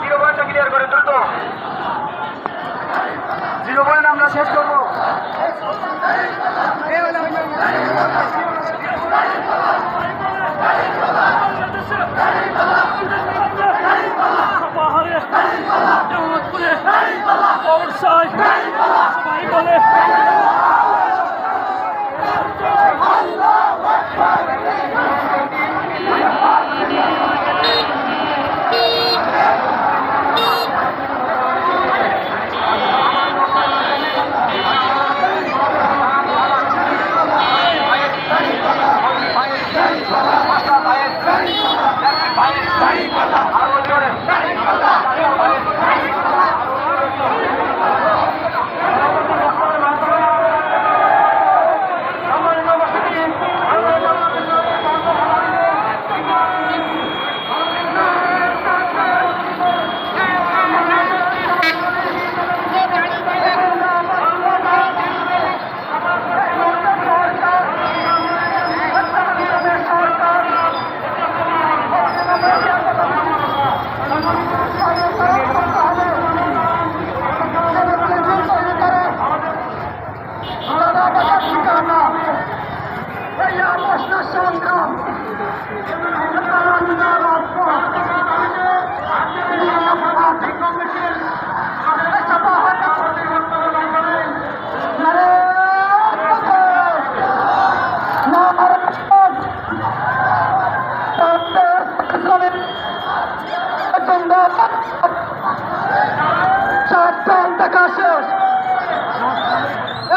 Zero পয়েন্টটা clear করে দ্রুত। জিরো পয়েন্ট আমরা শেষ করবো।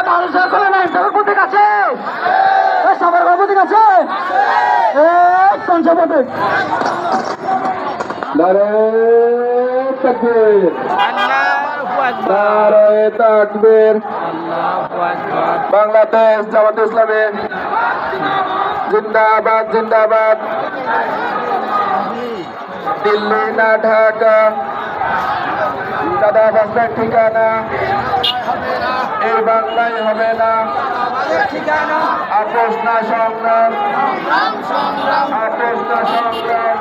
মানুষের করে নাই সবার প্রতীক আছে, সবার প্রতীক আছে পঞ্চপতিক। বাংলাদেশ জামাত ইসলামী জিন্দাবাদ জিন্দাবাদ। দিল্লি না ঢাকা দাদা বাসের ঠিকানা এই বাংলায় হবে না। আপোষ না সংগ্রাম, আপোষ না সংগ্রাম।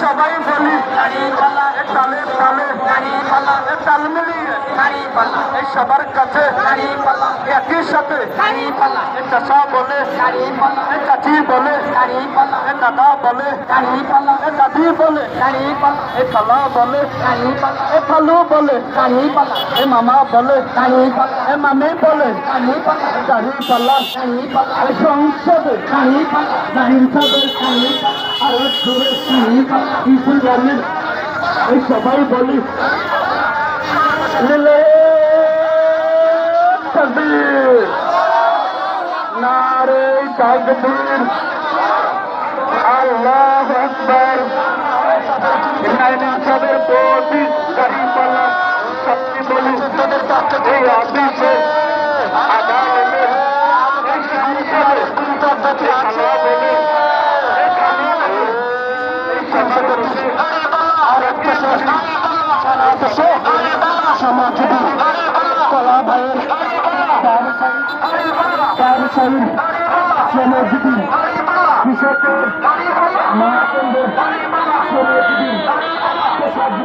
সবাই বলি তালে তালে তাল মিলিয়ে এই সবার কাছে একই সাথে চাষা বলে, চাচি বলে, দাদা বলে, দাদি বলে, খালা বলে, খালু বলে, মামা বলে, মামি বলে, দাঁড়িপাল্লা সংসদে আরো জোরে এই সবাই বলি নারে তাকবীর আল্লাহু আকবার। ইসলামের প্রতি দাঁড়িপাল্লা সত্যি বলি এই অফিসে আদালতে খালা বলে সমাজী কলা ভাইয়ের সমাজী কৃষকের মহাকেন্দ্র সমাজী